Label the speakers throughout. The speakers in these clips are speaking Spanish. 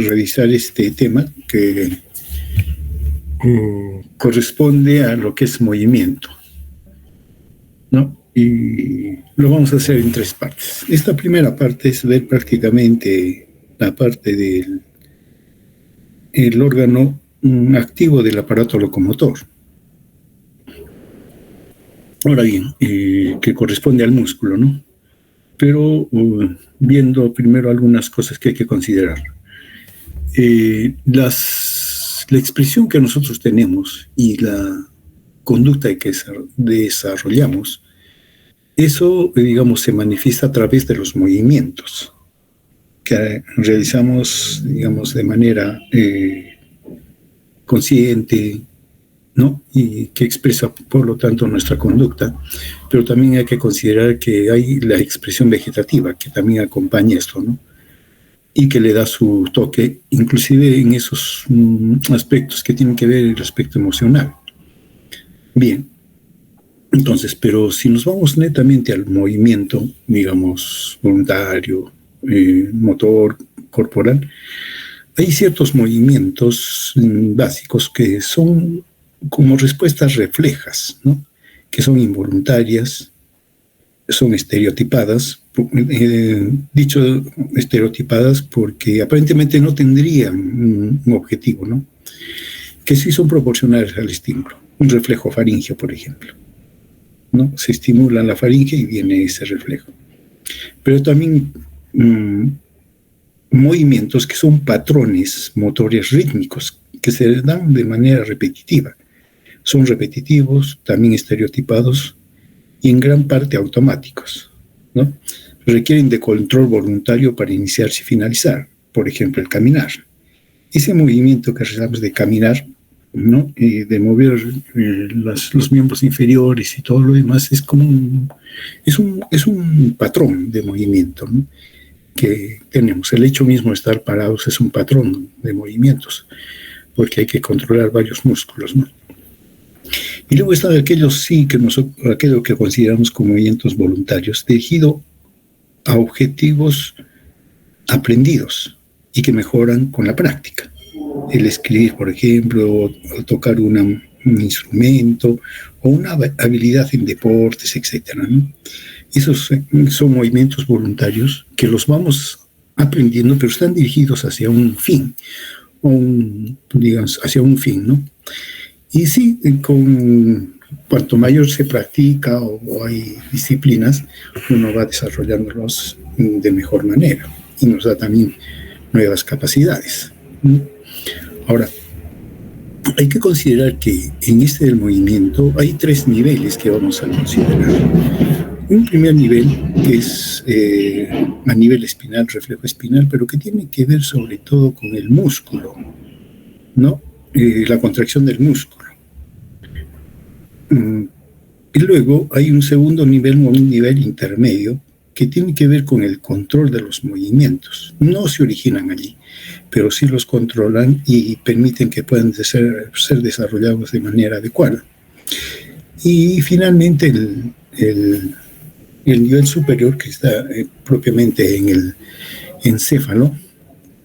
Speaker 1: revisar este tema que corresponde a lo que es movimiento, ¿no? Y lo vamos a hacer en 3 partes. Esta primera parte es ver prácticamente la parte del el órgano activo del aparato locomotor. Ahora bien, que corresponde al músculo, ¿no? Pero viendo primero algunas cosas que hay que considerar. La expresión que nosotros tenemos y la conducta que desarrollamos, eso, digamos, se manifiesta a través de los movimientos que realizamos, digamos, de manera consciente, ¿no? Y que expresa, por lo tanto, nuestra conducta. Pero también hay que considerar que hay la expresión vegetativa, que también acompaña esto, ¿no? Y que le da su toque, inclusive en esos aspectos que tienen que ver el aspecto emocional. Bien, entonces, pero si nos vamos netamente al movimiento, digamos, voluntario, motor, corporal, hay ciertos movimientos básicos que son como respuestas reflejas, ¿no? Que son involuntarias, son estereotipadas, dicho estereotipadas porque aparentemente no tendrían un objetivo, ¿no? Que sí son proporcionales al estímulo. Un reflejo faríngeo, por ejemplo, ¿no? Se estimula la faringe y viene ese reflejo. Pero también movimientos que son patrones motores rítmicos que se dan de manera repetitiva. Son repetitivos, también estereotipados y en gran parte automáticos, ¿no? Requieren de control voluntario para iniciarse y finalizar. Por ejemplo, el caminar. Ese movimiento que realizamos de caminar, ¿no? De mover los miembros inferiores y todo lo demás es como es un patrón de movimiento, ¿no? Que tenemos. El hecho mismo de estar parados es un patrón de movimientos, porque hay que controlar varios músculos, ¿no? Y luego están aquellos aquello que consideramos como movimientos voluntarios, dirigidos a objetivos aprendidos y que mejoran con la práctica. El escribir, por ejemplo, o tocar un instrumento, o una habilidad en deportes, etcétera, ¿no? Esos son movimientos voluntarios que los vamos aprendiendo, pero están dirigidos hacia un fin, digamos, hacia un fin, ¿no? Y sí, cuanto mayor se practica o hay disciplinas, uno va desarrollándolos de mejor manera y nos da también nuevas capacidades. Ahora, hay que considerar que en este del movimiento hay 3 niveles que vamos a considerar. Un primer nivel que es a nivel espinal, reflejo espinal, pero que tiene que ver sobre todo con el músculo, ¿no? La contracción del músculo. Y luego hay un segundo nivel, un nivel intermedio, que tiene que ver con el control de los movimientos. No se originan allí, pero sí los controlan y permiten que puedan ser desarrollados de manera adecuada. Y finalmente el nivel superior, que está propiamente en el encéfalo,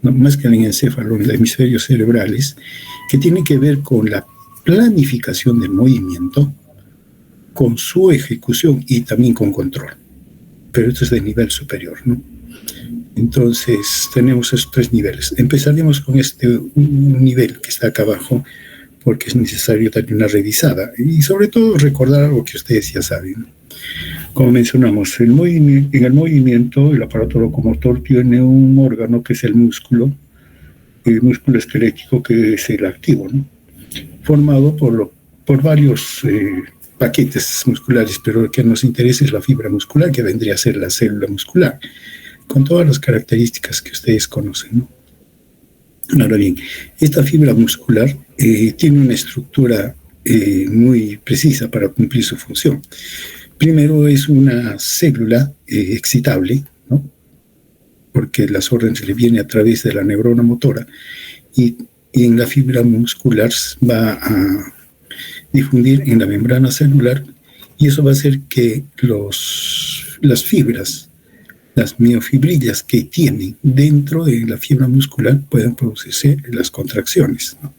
Speaker 1: no, más que en el encéfalo, en los hemisferios cerebrales, que tiene que ver con la planificación del movimiento, con su ejecución y también con control. Pero esto es de nivel superior, ¿no? Entonces tenemos esos 3 niveles. Empezaremos con un nivel que está acá abajo, porque es necesario darle una revisada y sobre todo recordar algo que ustedes ya saben, ¿no? Como mencionamos, en el movimiento el aparato locomotor tiene un órgano que es el músculo esquelético, que es el activo, ¿no? Formado por varios paquetes musculares, pero lo que nos interesa es la fibra muscular, que vendría a ser la célula muscular, con todas las características que ustedes conocen, ¿no? Ahora bien, esta fibra muscular tiene una estructura muy precisa para cumplir su función. Primero es una célula excitable, ¿no? Porque las órdenes le vienen a través de la neurona motora y en la fibra muscular va a difundir en la membrana celular y eso va a hacer que las fibras las miofibrillas que tienen dentro de la fibra muscular puedan producirse las contracciones, ¿no?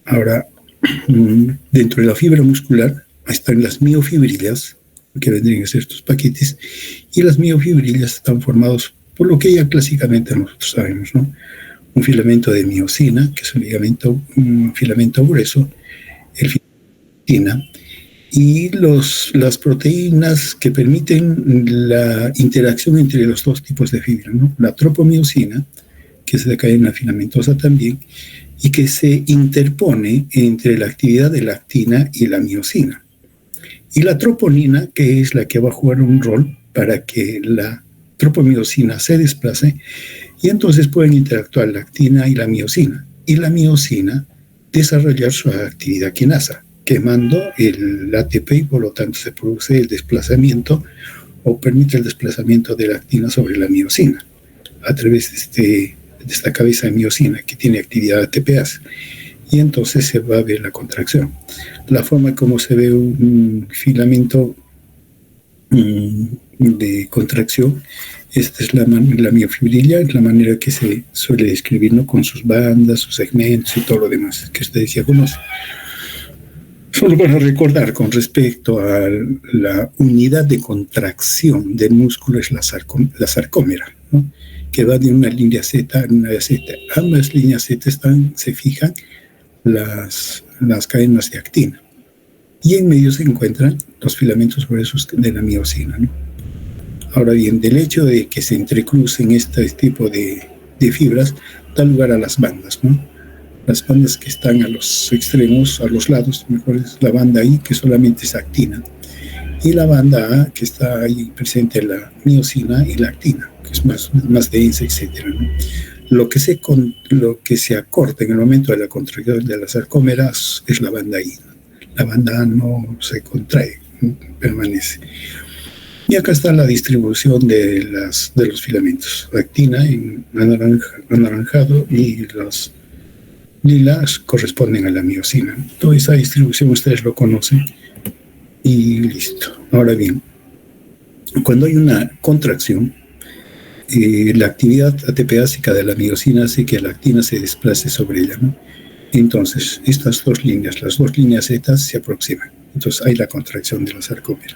Speaker 1: Ahora, dentro de la fibra muscular están las miofibrillas, que vendrían a ser estos paquetes, y las miofibrillas están formados por lo que ya clásicamente nosotros sabemos, ¿no? Un filamento de miosina, que es un filamento grueso, el filamento, y las proteínas que permiten la interacción entre los dos tipos de fibra, ¿no? La tropomiosina, que es de cadena filamentosa también, y que se interpone entre la actividad de la actina y la miosina. Y la troponina, que es la que va a jugar un rol para que la tropomiosina se desplace, y entonces pueden interactuar la actina y la miosina. Y la miosina desarrollar su actividad quinasa, quemando el ATP, y por lo tanto se produce el desplazamiento o permite el desplazamiento de la actina sobre la miosina a través de esta cabeza de miosina que tiene actividad ATPase, y entonces se va a ver la contracción. La forma como se ve un filamento de contracción, esta es la miofibrilla, es la manera que se suele describir, ¿no? Con sus bandas, sus segmentos y todo lo demás que ustedes ya conocen. Solo para recordar con respecto a la unidad de contracción del músculo es la sarcómera, ¿no? Que va de una línea Z a una Z. Ambas líneas Z se fijan las cadenas de actina. Y en medio se encuentran los filamentos gruesos de la miosina, ¿no? Ahora bien, del hecho de que se entrecrucen este tipo de fibras, da lugar a las bandas, ¿no? Las bandas que están a los extremos, a los lados, mejor es la banda I, que solamente es actina, y la banda A, que está ahí presente la miosina y la actina, que es más densa, etc., ¿no? Lo que se acorta en el momento de la contracción de las sarcómeras es la banda I. La banda A no se contrae, ¿no? Permanece. Y acá está la distribución de los filamentos. La actina en anaranjado y los lilas corresponden a la miosina. Toda esa distribución ustedes lo conocen y listo. Ahora bien, cuando hay una contracción, la actividad ATPásica de la miosina hace que la actina se desplace sobre ella, ¿no? Entonces, estas dos líneas, las dos líneas Z, se aproximan. Entonces, hay la contracción de la sarcómera,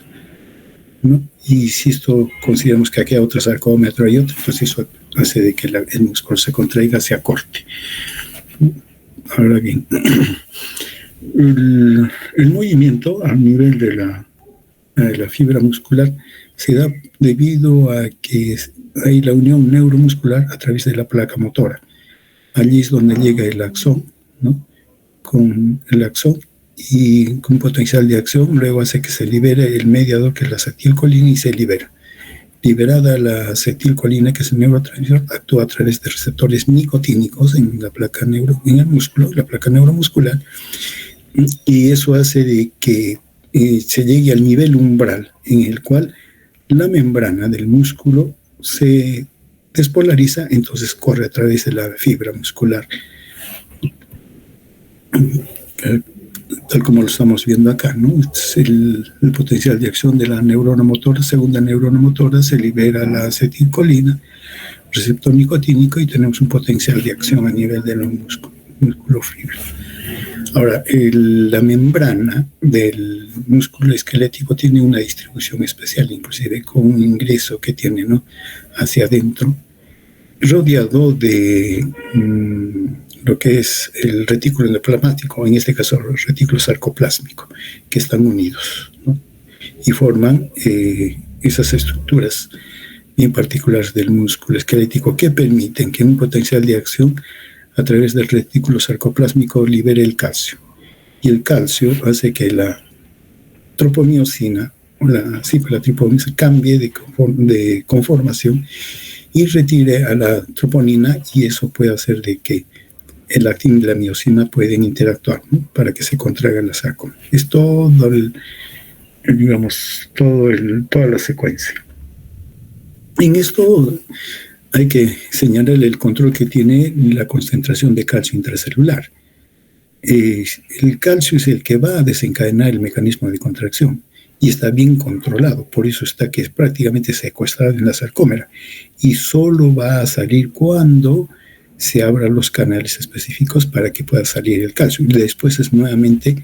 Speaker 1: ¿no? Y si esto consideramos que aquí hay otra sarcómera y otra, entonces eso hace de que el músculo se contraiga, se acorte. Ahora bien, el movimiento a nivel de la fibra muscular se da debido a que hay la unión neuromuscular a través de la placa motora. Allí es donde llega el axón, ¿no? Con el axón y con potencial de acción, luego hace que se libere el mediador, que es la acetilcolina, y se libera. Liberada la acetilcolina, que es el neurotransmisor, actúa a través de receptores nicotínicos en la placa en el músculo, la placa neuromuscular, y eso hace de que se llegue al nivel umbral en el cual la membrana del músculo se despolariza, entonces corre a través de la fibra muscular, tal como lo estamos viendo acá, ¿no? Es el potencial de acción de la neurona motora. Según la neurona motora se libera la acetilcolina, receptor nicotínico, y tenemos un potencial de acción a nivel del músculo fibra. Ahora, la membrana del músculo esquelético tiene una distribución especial, inclusive con un ingreso que tiene, ¿no?, hacia adentro, rodeado de lo que es el retículo endoplasmático, en este caso el retículo sarcoplásmico, que están unidos, ¿no?, y forman esas estructuras bien particulares del músculo esquelético que permiten que un potencial de acción a través del retículo sarcoplásmico libere el calcio. Y el calcio hace que la tropomiosina, la tropomiosina cambie de conformación y retire a la troponina, y eso puede hacer de que el actina y la miosina pueden interactuar, ¿no?, para que se contraiga la sarcoma. Es todo toda la secuencia. En esto hay que señalar el control que tiene la concentración de calcio intracelular. El calcio es el que va a desencadenar el mecanismo de contracción, y está bien controlado, por eso está que es prácticamente secuestrado en la sarcómera y solo va a salir cuando se abran los canales específicos para que pueda salir el calcio y después es nuevamente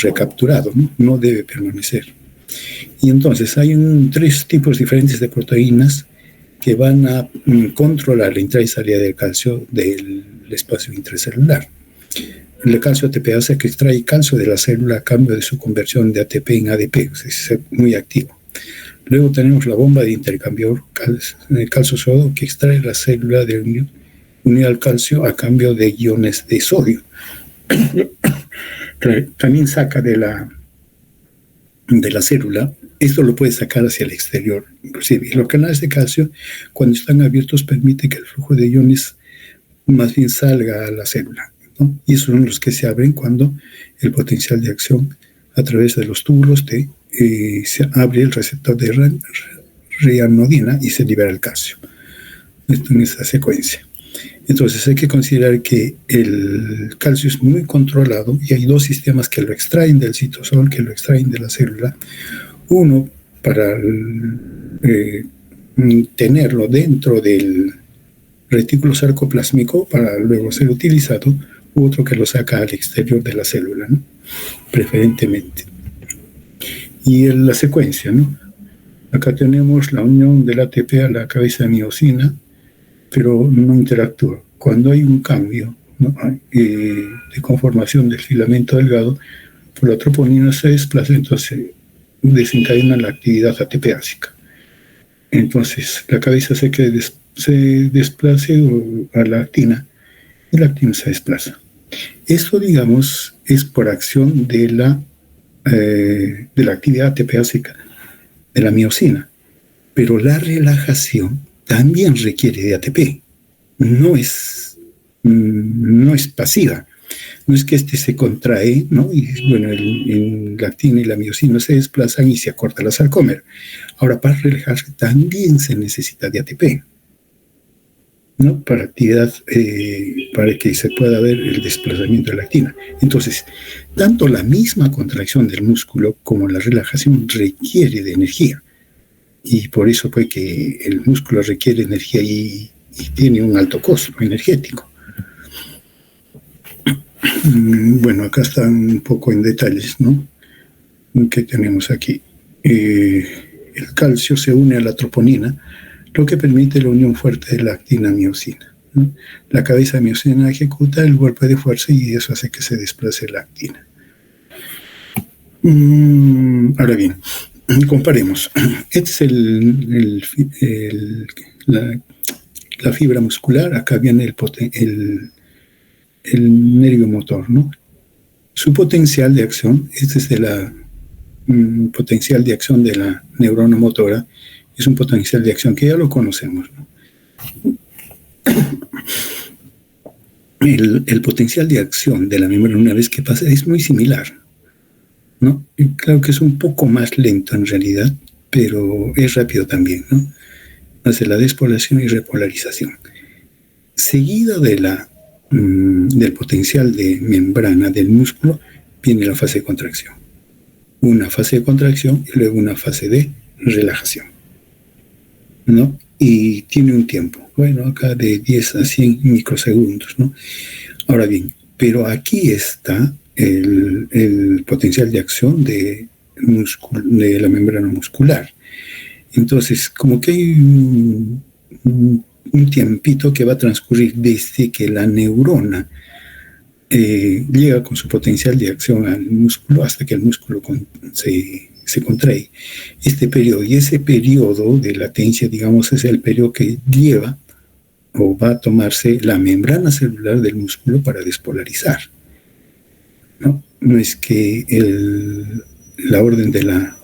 Speaker 1: recapturado, ¿no? No debe permanecer. Y entonces hay tres tipos diferentes de proteínas que van a controlar la entrada y salida del calcio del espacio intracelular. El calcio ATPase que extrae calcio de la célula a cambio de su conversión de ATP en ADP, es muy activo. Luego tenemos la bomba de intercambio calcio-sodio que extrae la célula de unida al calcio a cambio de iones de sodio. También saca de la célula, esto lo puede sacar hacia el exterior, inclusive. Y los canales de calcio, cuando están abiertos, permite que el flujo de iones más bien salga a la célula, ¿no? Y esos son los que se abren cuando el potencial de acción a través de los túbulos se abre el receptor de reanodina y se libera el calcio. Esto en esta secuencia. Entonces hay que considerar que el calcio es muy controlado y hay dos sistemas que lo extraen del citosol, que lo extraen de la célula. Uno para tenerlo dentro del retículo sarcoplásmico para luego ser utilizado, u otro que lo saca al exterior de la célula, ¿no? Preferentemente. Y en la secuencia, ¿no? Acá tenemos la unión del ATP a la cabeza de miosina, pero no interactúa. Cuando hay un cambio, ¿no?, de conformación del filamento delgado, por la troponina se desplaza, entonces desencadena la actividad ATPásica. Entonces la cabeza se desplaza a la actina y la actina se desplaza. Esto, digamos, es por acción de la actividad ATPásica de la miosina, pero la relajación también requiere de ATP, no es pasiva. No es que se contrae, ¿no? Y bueno, la actina y la miosina se desplazan y se acorta la sarcómera. Ahora, para relajarse también se necesita de ATP, ¿no? Para actividad, para que se pueda ver el desplazamiento de la actina. Entonces, tanto la misma contracción del músculo como la relajación requiere de energía. Y por eso pues que el músculo requiere energía y tiene un alto costo energético. Bueno, acá están un poco en detalles, ¿no? ¿Qué tenemos aquí? El calcio se une a la troponina, lo que permite la unión fuerte de la actina-miosina, ¿no? La cabeza de miosina ejecuta el golpe de fuerza y eso hace que se desplace la actina. Ahora bien, comparemos. Esta es la fibra muscular, acá viene el nervio motor, ¿no? Su potencial de acción, este es potencial de acción de la neurona motora, es un potencial de acción que ya lo conocemos, ¿no? El potencial de acción de la membrana una vez que pasa es muy similar, ¿no? Y claro que es un poco más lento en realidad, pero es rápido también, ¿no? Hace la despolarización y repolarización. Seguida del potencial de membrana del músculo, viene la fase de contracción. Una fase de contracción y luego una fase de relajación, ¿no? Y tiene un tiempo, bueno, acá de 10 a 100 microsegundos, ¿no? Ahora bien, pero aquí está el potencial de acción de la membrana muscular. Entonces, como que hay un tiempito que va a transcurrir desde que la neurona llega con su potencial de acción al músculo hasta que el músculo se contrae. Este periodo, y ese periodo de latencia, digamos, es el periodo que lleva o va a tomarse la membrana celular del músculo para despolarizar, ¿no? No es que la orden de la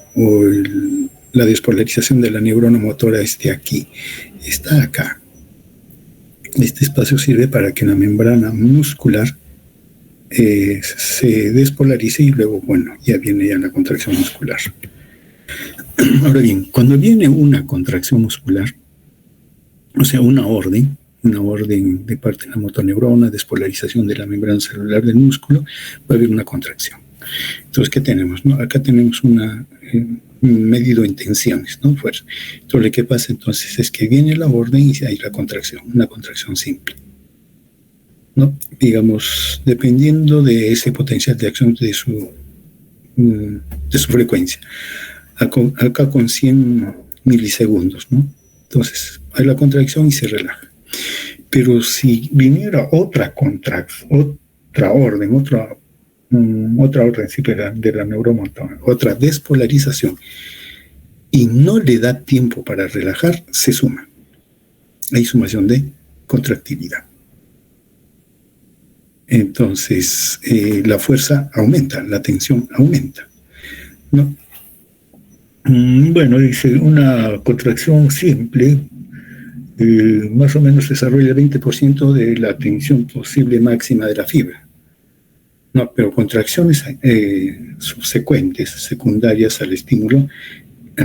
Speaker 1: despolarización de la neurona motora esté aquí, está acá. Este espacio sirve para que la membrana muscular se despolarice y luego, bueno, ya viene la contracción muscular. Ahora bien, cuando viene una contracción muscular, o sea, una orden de parte de la motoneurona, despolarización de la membrana celular del músculo, va a haber una contracción. Entonces, ¿qué tenemos? ¿No? Acá tenemos un medido en tensiones, ¿no? Fuerza. Entonces, lo que pasa entonces es que viene la orden y hay la contracción, una contracción simple, ¿no? Digamos, dependiendo de ese potencial de acción de su frecuencia. Acá con 100 milisegundos, ¿no? Entonces, hay la contracción y se relaja. Pero si viniera otra orden, otra orden sí, de la neuromotora, otra despolarización, y no le da tiempo para relajar, se suma. Hay sumación de contractilidad. Entonces, la fuerza aumenta, la tensión aumenta, ¿no? Bueno, dice, una contracción simple más o menos desarrolla el 20% de la tensión posible máxima de la fibra. No, pero contracciones subsecuentes, secundarias al estímulo,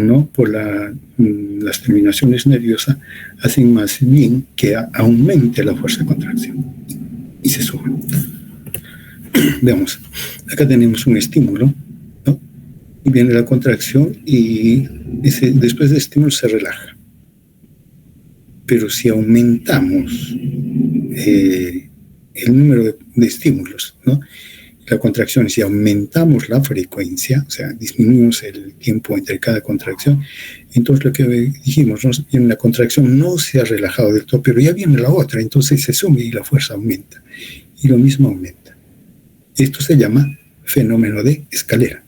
Speaker 1: ¿no? Por las terminaciones nerviosas, hacen más bien que aumente la fuerza de contracción y se suma. Veamos, acá tenemos un estímulo, ¿no? Y viene la contracción y después del estímulo se relaja. Pero si aumentamos el número de estímulos, ¿no? La contracción, si aumentamos la frecuencia, o sea, disminuimos el tiempo entre cada contracción, entonces lo que dijimos, ¿no? En la contracción no se ha relajado del todo, pero ya viene la otra, entonces se suma y la fuerza aumenta. Y lo mismo aumenta. Esto se llama fenómeno de escalera.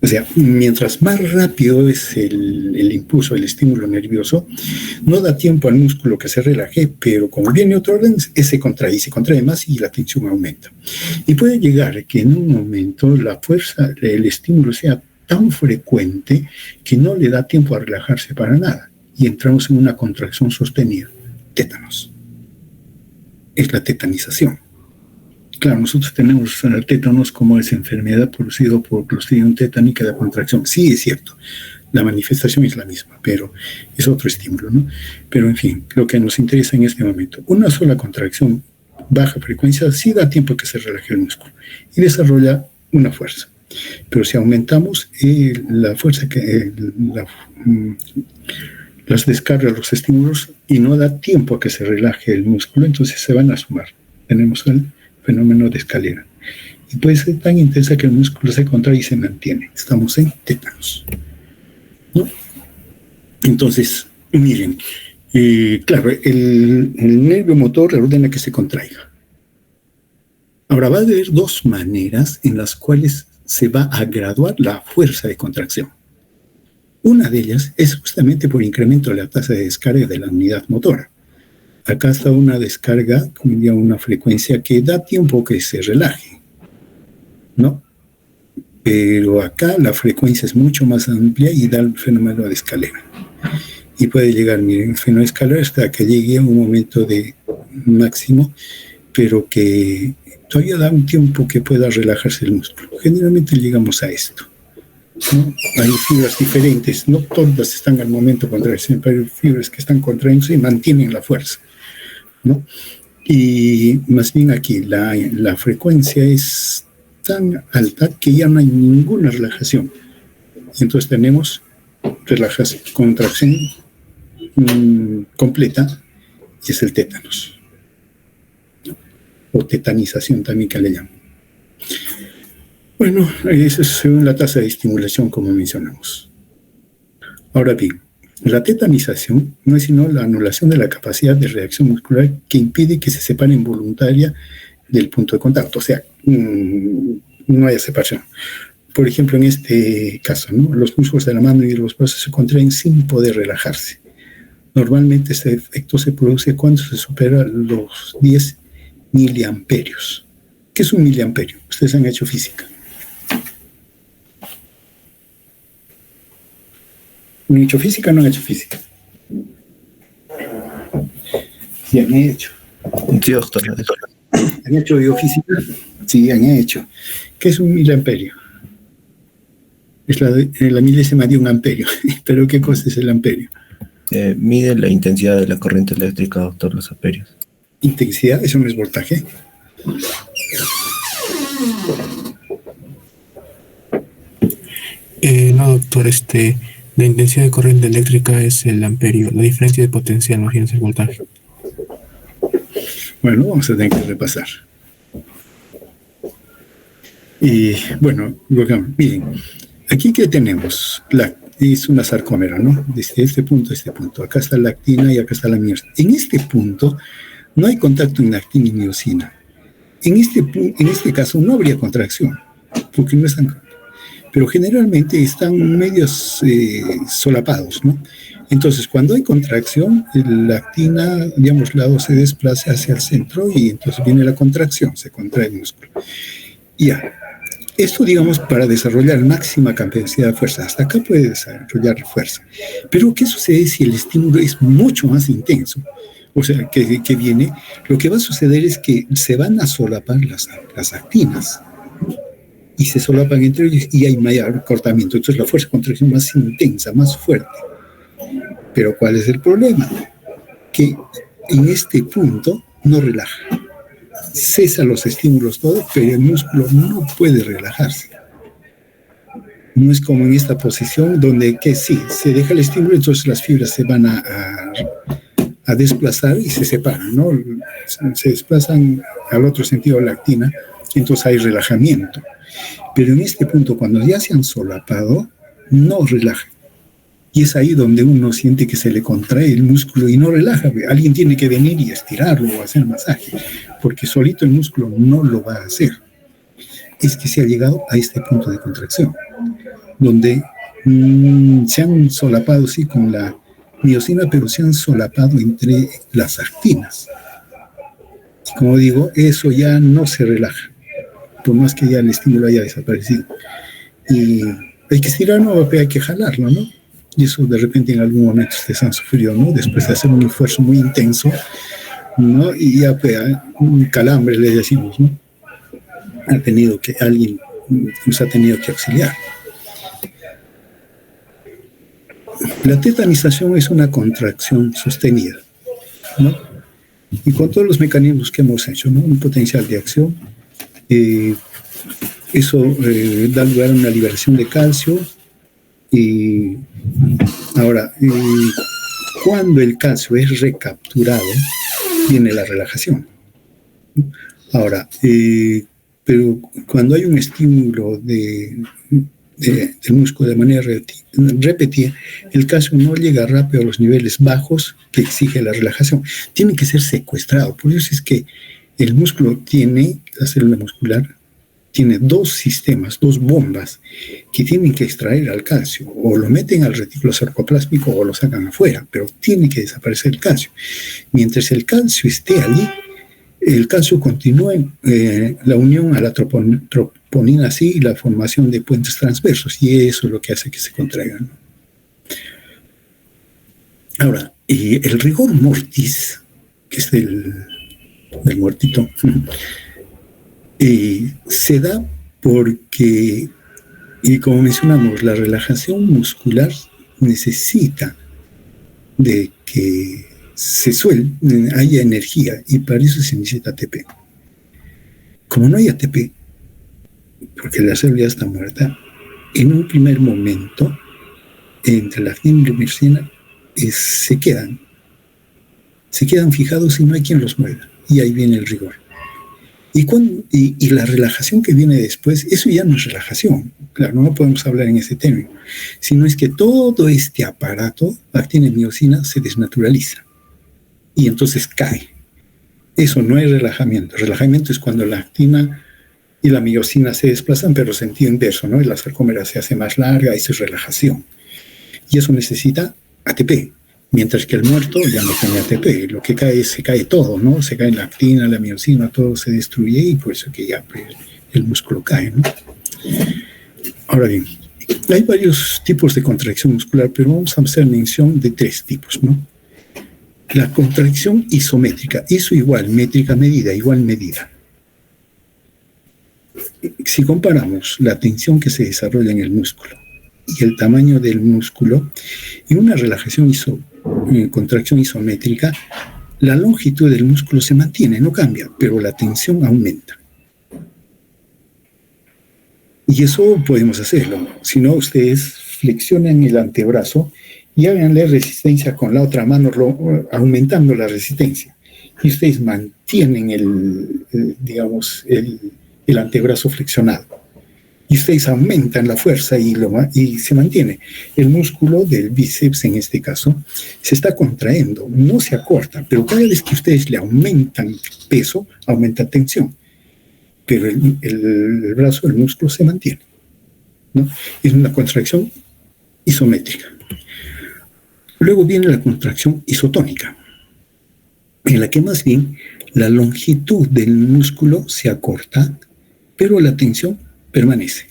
Speaker 1: O sea, mientras más rápido es el impulso, el estímulo nervioso, no da tiempo al músculo que se relaje, pero como viene otro orden, se contrae más y la tensión aumenta. Y puede llegar que en un momento la fuerza, el estímulo sea tan frecuente que no le da tiempo a relajarse para nada. Y entramos en una contracción sostenida, tétanos. Es la tetanización. Claro, nosotros tenemos el tétanos como esa enfermedad producida por Clostridium tétanica de contracción. Sí, es cierto, la manifestación es la misma, pero es otro estímulo, ¿no? Pero en fin, lo que nos interesa en este momento, una sola contracción, baja frecuencia, sí da tiempo que se relaje el músculo y desarrolla una fuerza. Pero si aumentamos la fuerza las descargas, los estímulos, y no da tiempo a que se relaje el músculo, entonces se van a sumar. Tenemos el fenómeno de escalera. Y puede ser tan intensa que el músculo se contrae y se mantiene. Estamos en tétanos, ¿no? Entonces, miren, claro, el nervio motor ordena que se contraiga. Ahora, va a haber dos maneras en las cuales se va a graduar la fuerza de contracción. Una de ellas es justamente por incremento de la tasa de descarga de la unidad motora. Acá está una descarga, como diría, una frecuencia que da tiempo que se relaje, ¿no? Pero acá la frecuencia es mucho más amplia y da el fenómeno de escalera. Y puede llegar, miren, el fenómeno de escalera hasta que llegue a un momento de máximo, pero que todavía da un tiempo que pueda relajarse el músculo. Generalmente llegamos a esto, ¿no? Hay fibras diferentes, no todas están al momento de contracción, pero hay fibras que están contrayéndose y mantienen la fuerza, ¿no? Y más bien aquí la frecuencia es tan alta que ya no hay ninguna relajación. Y entonces tenemos relajación, contracción completa, y es el tétanos, ¿no? O tetanización también que le llaman. Bueno, eso es según la tasa de estimulación, como mencionamos. Ahora bien, la tetanización no es sino la anulación de la capacidad de reacción muscular que impide que se separe involuntaria del punto de contacto. O sea, no haya separación. Por ejemplo, en este caso, ¿no? Los músculos de la mano y de los brazos se contraen sin poder relajarse. Normalmente este efecto se produce cuando se supera los 10 miliamperios. ¿Qué es un miliamperio? Ustedes han hecho física. ¿Han hecho física o no han hecho física? Sí, han hecho.
Speaker 2: Sí, doctor.
Speaker 1: ¿Han hecho biofísica? Sí, han hecho. ¿Qué es un miliamperio? Es la milésima de un amperio. ¿Pero qué cosa es el amperio?
Speaker 2: Mide la intensidad de la corriente eléctrica, doctor, los amperios.
Speaker 1: Intensidad, eso no es voltaje.
Speaker 3: No, doctor, la intensidad de corriente eléctrica es el amperio, la diferencia de potencial, no es el voltaje.
Speaker 1: Bueno, vamos a tener que repasar. Y bueno, miren, aquí que tenemos, es una sarcómera, ¿no? Desde este punto a este punto. Acá está la actina y acá está la miosina. En este punto no hay contacto en actina y miosina. En este caso no habría contracción, porque no están, pero generalmente están medios solapados, ¿no? Entonces, cuando hay contracción, la actina, digamos, lado se desplaza hacia el centro y entonces viene la contracción, se contrae el músculo. Ya, esto, digamos, para desarrollar máxima capacidad de fuerza. Hasta acá puede desarrollar fuerza. Pero, ¿qué sucede si el estímulo es mucho más intenso? O sea, que viene, lo que va a suceder es que se van a solapar las actinas y se solapan entre ellos y hay mayor cortamiento. Entonces la fuerza de contracción más intensa, más fuerte. Pero ¿cuál es el problema? Que en este punto no relaja. Cesa los estímulos todo, pero el músculo no puede relajarse. No es como en esta posición donde que sí, se deja el estímulo, entonces las fibras se van a desplazar y se separan, ¿no? Se desplazan al otro sentido de la actina, entonces hay relajamiento. Pero en este punto, cuando ya se han solapado, no relaja. Y es ahí donde uno siente que se le contrae el músculo y no relaja. Alguien tiene que venir y estirarlo o hacer masaje, porque solito el músculo no lo va a hacer. Es que se ha llegado a este punto de contracción, donde se han solapado, sí, con la miosina, pero se han solapado entre las actinas. Y como digo, eso ya no se relaja, por más que ya el estímulo haya desaparecido. Y hay que estirarlo, hay que jalarlo, ¿no? Y eso de repente en algún momento ustedes han sufrido, ¿no? Después de hacer un esfuerzo muy intenso, ¿no? Y ya pues, un calambre, le decimos, ¿no? Alguien nos ha tenido que auxiliar. La tetanización es una contracción sostenida, ¿no? Y con todos los mecanismos que hemos hecho, ¿no? Un potencial de acción, eso da lugar a una liberación de calcio. Y ahora, cuando el calcio es recapturado, viene la relajación. Ahora, pero cuando hay un estímulo del músculo de manera repetida, el calcio no llega rápido a los niveles bajos que exige la relajación. Tiene que ser secuestrado. Por eso es que el músculo tiene, la célula muscular, tiene dos sistemas, dos bombas que tienen que extraer al calcio. O lo meten al retículo sarcoplásmico o lo sacan afuera, pero tiene que desaparecer el calcio. Mientras el calcio esté allí, el calcio continúa la unión a la troponina sí y la formación de puentes transversos, y eso es lo que hace que se contraigan. Ahora, el rigor mortis, que es el muertito, se da porque, y como mencionamos, la relajación muscular necesita de que haya energía, y para eso se necesita ATP. Como no hay ATP, porque la célula ya está muerta, en un primer momento, entre la actina y la miosina, se quedan fijados y no hay quien los mueva, y ahí viene el rigor. Y la relajación que viene después, eso ya no es relajación, claro, no podemos hablar en ese término, sino es que todo este aparato, actina y miosina, se desnaturaliza y entonces cae. Eso no es relajamiento. Relajamiento es cuando la actina y la miosina se desplazan, pero sentido inverso, ¿no? Y la sarcómera se hace más larga, eso es relajación. Y eso necesita ATP. Mientras que el muerto ya no tiene ATP, lo que cae, se cae todo, ¿no? Se cae la actina, la miosina, todo se destruye y por eso que ya pues, el músculo cae, ¿no? Ahora bien, hay varios tipos de contracción muscular, pero vamos a hacer mención de 3 tipos, ¿no? La contracción isométrica, iso igual, métrica medida, igual medida. Si comparamos la tensión que se desarrolla en el músculo y el tamaño del músculo, en una relajación contracción isométrica, la longitud del músculo se mantiene, no cambia, pero la tensión aumenta. Y eso podemos hacerlo. Si no, ustedes flexionan el antebrazo y háganle resistencia con la otra mano, aumentando la resistencia. Y ustedes mantienen digamos, el antebrazo flexionado. Y ustedes aumentan la fuerza y se mantiene. El músculo del bíceps, en este caso, se está contrayendo, no se acorta, pero cada vez que ustedes le aumentan peso, aumenta tensión. Pero el brazo, el músculo se mantiene, ¿no? Es una contracción isométrica. Luego viene la contracción isotónica, en la que más bien la longitud del músculo se acorta, pero la tensión permanece.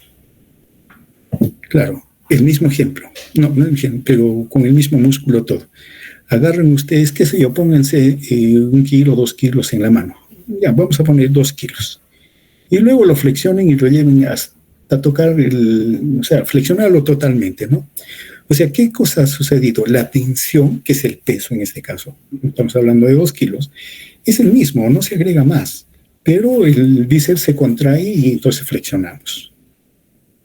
Speaker 1: Claro, el mismo ejemplo, no pero con el mismo músculo todo. Agarren ustedes, qué sé yo, pónganse 1 kilo, 2 kilos en la mano. Ya, vamos a poner 2 kilos. Y luego lo flexionen y lo lleven hasta tocar o sea, flexionarlo totalmente, ¿no? O sea, ¿qué cosa ha sucedido? La tensión, que es el peso en este caso, estamos hablando de 2 kilos, es el mismo, no se agrega más, pero el bíceps se contrae y entonces flexionamos.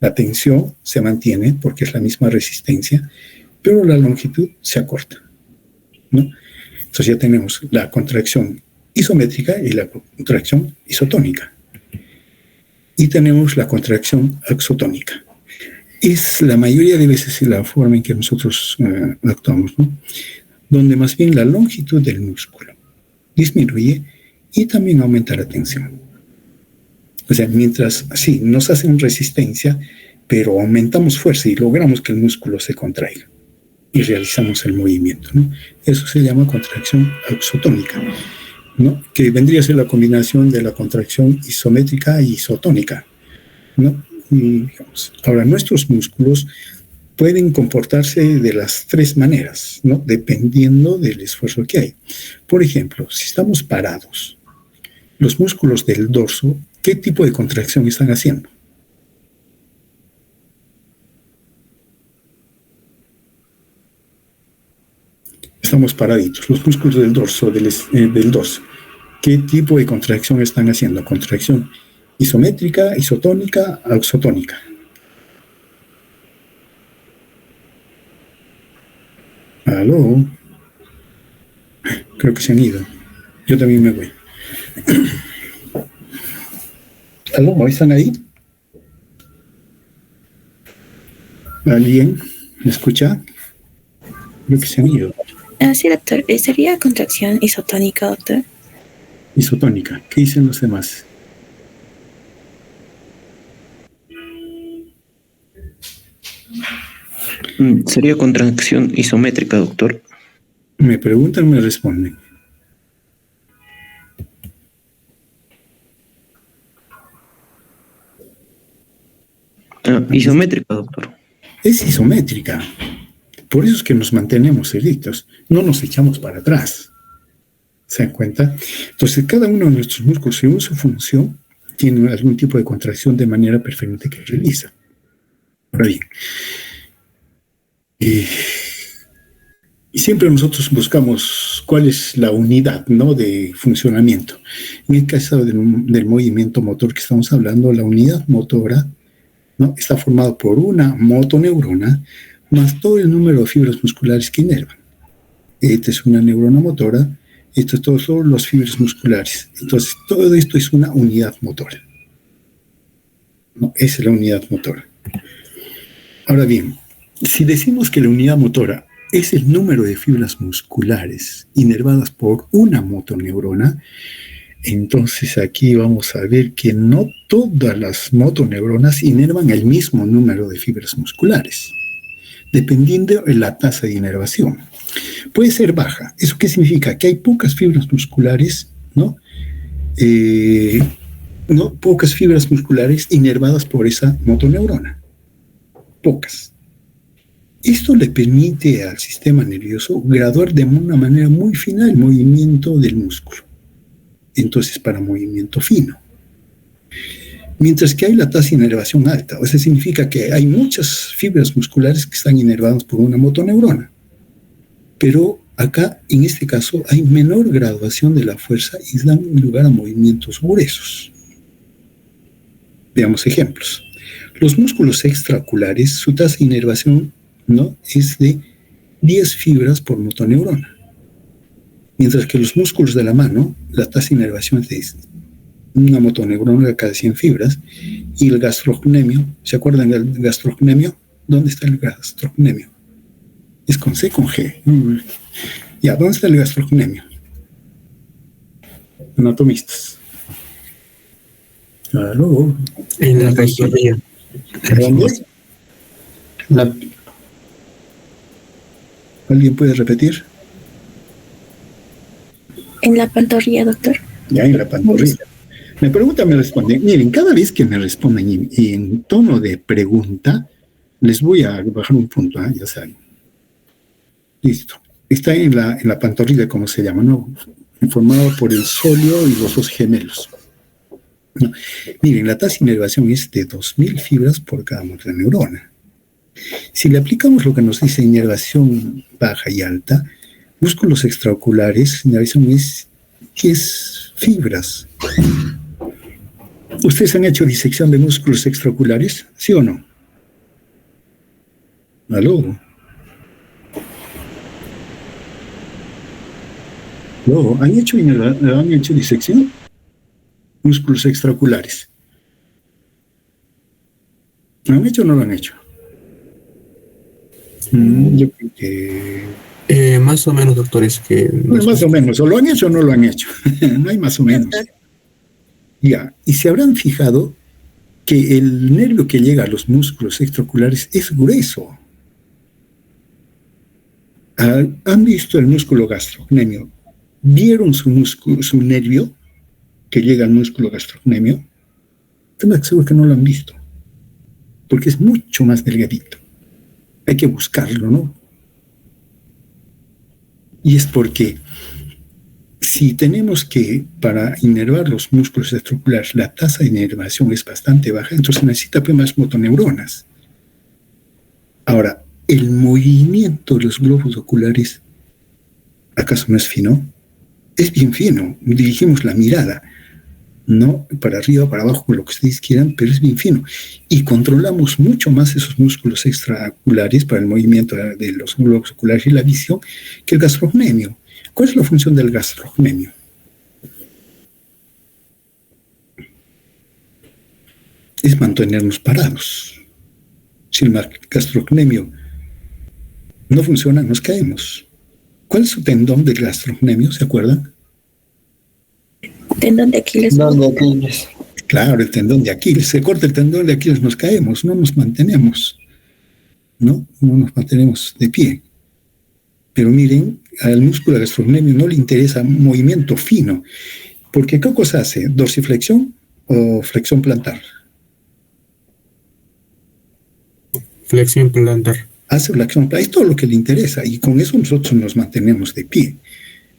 Speaker 1: La tensión se mantiene porque es la misma resistencia, pero la longitud se acorta, ¿no? Entonces ya tenemos la contracción isométrica y la contracción isotónica. Y tenemos la contracción axotónica. Es la mayoría de veces la forma en que nosotros actuamos, ¿no? Donde más bien la longitud del músculo disminuye y también aumenta la tensión. O sea, mientras, sí, nos hacen resistencia, pero aumentamos fuerza y logramos que el músculo se contraiga y realizamos el movimiento, ¿no? Eso se llama contracción axotónica, ¿no? Que vendría a ser la combinación de la contracción isométrica y isotónica, ¿no? Y, digamos, ahora, nuestros músculos pueden comportarse de las 3 maneras, ¿no? Dependiendo del esfuerzo que hay. Por ejemplo, si estamos parados, los músculos del dorso, ¿qué tipo de contracción están haciendo? Estamos paraditos. Los músculos del dorso, del dorso, ¿qué tipo de contracción están haciendo? Contracción isométrica, isotónica, axotónica. ¿Aló? Creo que se han ido. Yo también me voy. ¿Aló? ¿Están ahí? ¿Alguien me escucha? Creo que se han ido.
Speaker 4: Sí, doctor. ¿Sería contracción isotónica, doctor?
Speaker 1: Isotónica. ¿Qué dicen los demás?
Speaker 2: Sería contracción isométrica, doctor.
Speaker 1: Me preguntan, me responden.
Speaker 2: Isométrica, doctor.
Speaker 1: Es isométrica. Por eso es que nos mantenemos erectos. No nos echamos para atrás. ¿Se dan cuenta? Entonces, cada uno de nuestros músculos, según su función, tiene algún tipo de contracción de manera preferente que realiza. Ahora bien, y siempre nosotros buscamos cuál es la unidad, ¿no?, de funcionamiento. En el caso del movimiento motor que estamos hablando, la unidad motora, ¿no?, está formada por una motoneurona más todo el número de fibras musculares que inervan. Esta es una neurona motora, estos todos son los fibras musculares. Entonces, todo esto es una unidad motora, ¿no? Esa es la unidad motora. Ahora bien, si decimos que la unidad motora es el número de fibras musculares inervadas por una motoneurona, entonces aquí vamos a ver que no todas las motoneuronas inervan el mismo número de fibras musculares, dependiendo de la tasa de inervación. Puede ser baja. ¿Eso qué significa? Que hay pocas fibras musculares, ¿no? Pocas fibras musculares inervadas por esa motoneurona. Pocas. Esto le permite al sistema nervioso graduar de una manera muy fina el movimiento del músculo. Entonces, para movimiento fino. Mientras que hay la tasa de inervación alta, o sea, significa que hay muchas fibras musculares que están inervadas por una motoneurona. Pero acá, en este caso, hay menor graduación de la fuerza y dan lugar a movimientos gruesos. Veamos ejemplos. Los músculos extraoculares, su tasa de inervación, ¿no?, es de 10 fibras por motoneurona. Mientras que los músculos de la mano, la tasa de inervación es de una motoneurona cada 100 fibras. Y el gastrocnemio, ¿se acuerdan del gastrocnemio? ¿Dónde está el gastrocnemio? Es con C, con G. Ya, ¿dónde está el gastrocnemio? Anatomistas. Claro.
Speaker 3: En la pantorrilla.
Speaker 1: ¿Dónde? ¿Alguien puede repetir?
Speaker 4: En la pantorrilla, doctor.
Speaker 1: Ya, en la pantorrilla. Me preguntan, me responden. Miren, cada vez que me responden y en tono de pregunta, les voy a bajar un punto, ¿eh? Ya saben. Listo. Está en la pantorrilla, como se llama, ¿no? Formado por el sóleo y los dos gemelos. No. Miren, la tasa de inervación es de 2000 fibras por cada motoneurona. Si le aplicamos lo que nos dice inervación baja y alta, músculos extraoculares, inervación es 10 fibras. ¿Ustedes han hecho disección de músculos extraoculares? ¿Sí o no? ¿Aló? ¿Aló? ¿Han hecho disección? Músculos extraoculares. ¿Lo han hecho o no lo han hecho? Yo creo que...
Speaker 3: Más o menos, doctores, que...
Speaker 1: Bueno, más o menos, o lo han hecho o no lo han hecho. No hay más o menos. Ya, y se habrán fijado que el nervio que llega a los músculos extraoculares es grueso. ¿Han visto el músculo gastrocnemio? ¿Vieron su nervio que llega al músculo gastrocnemio? Estoy seguro que no lo han visto, porque es mucho más delgadito. Hay que buscarlo, ¿no? Y es porque si tenemos que, para inervar los músculos extraoculares, la tasa de inervación es bastante baja, entonces necesita pues más motoneuronas. Ahora, el movimiento de los globos oculares, ¿acaso no es fino? Es bien fino. Dirigimos la mirada, ¿no? Para arriba, para abajo, lo que ustedes quieran, pero es bien fino. Y controlamos mucho más esos músculos extraoculares para el movimiento de los globos oculares y la visión que el gastrocnemio. ¿Cuál es la función del gastrocnemio? Es mantenernos parados. Si el gastrocnemio no funciona, nos caemos. ¿Cuál es su tendón del gastrocnemio? ¿Se acuerdan?
Speaker 4: Tendón de Aquiles.
Speaker 2: Tendón de Aquiles.
Speaker 1: Claro, el tendón de Aquiles. Se corta el tendón de Aquiles, nos caemos, no nos mantenemos. No nos mantenemos de pie. Pero miren, al músculo gastrocnemio no le interesa movimiento fino. Porque ¿qué cosa hace? ¿Dorsiflexión o flexión plantar?
Speaker 3: Flexión plantar.
Speaker 1: Hace flexión plantar, es todo lo que le interesa. Y con eso nosotros nos mantenemos de pie.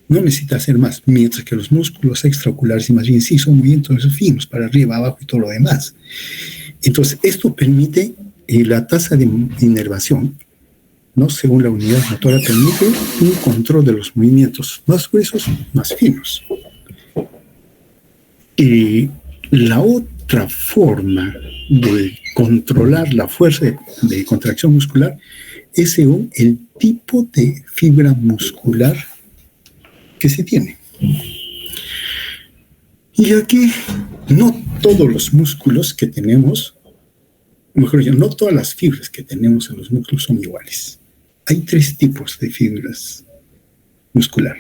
Speaker 1: No necesita hacer más. Mientras que los músculos extraoculares, y más bien sí, son movimientos finos, para arriba, abajo y todo lo demás. Entonces, esto permite la tasa de inervación, ¿no? Según la unidad motora, permite un control de los movimientos más gruesos, más finos. Y la otra forma de controlar la fuerza de contracción muscular es según el tipo de fibra muscular que se tiene. Y aquí no todos los músculos que tenemos, mejor dicho, no todas las fibras que tenemos en los músculos son iguales. Hay 3 tipos de fibras muscular.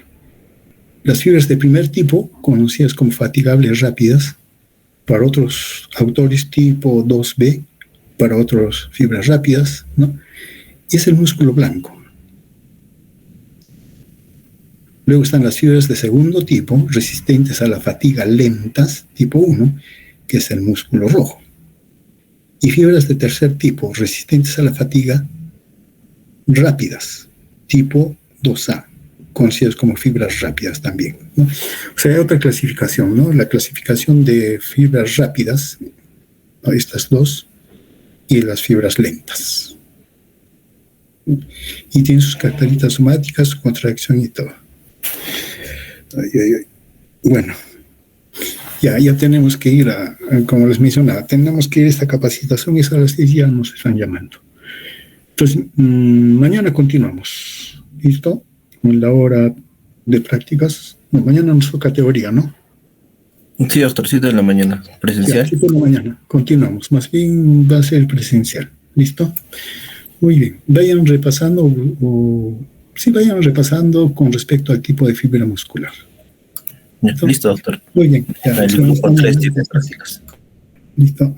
Speaker 1: Las fibras de primer tipo, conocidas como fatigables rápidas, para otros autores tipo 2B, para otros fibras rápidas, ¿no? Y es el músculo blanco. Luego están las fibras de segundo tipo, resistentes a la fatiga lentas, tipo 1, que es el músculo rojo. Y fibras de tercer tipo, resistentes a la fatiga rápidas, tipo 2A, conocidas como fibras rápidas también, ¿no? O sea, hay otra clasificación, ¿no? La clasificación de fibras rápidas, ¿no? Estas dos, y las fibras lentas. Y tienen sus características somáticas, su contracción y todo. Bueno, Ya tenemos que ir como les mencionaba, tenemos que ir a esta capacitación y a las 10 ya nos están llamando. Entonces, mañana continuamos, ¿listo? Con la hora de prácticas. No, mañana nos toca teoría, ¿no?
Speaker 2: Sí, doctor, 7 de la mañana, presencial.
Speaker 1: Ya, 7 de la mañana, continuamos. Más bien va a ser presencial, ¿listo? Muy bien, vayan repasando, vayan repasando con respecto al tipo de fibra muscular.
Speaker 2: Ya, listo, doctor.
Speaker 1: Muy bien, ya.
Speaker 2: El grupo 3 tipo de prácticas.
Speaker 1: Listo.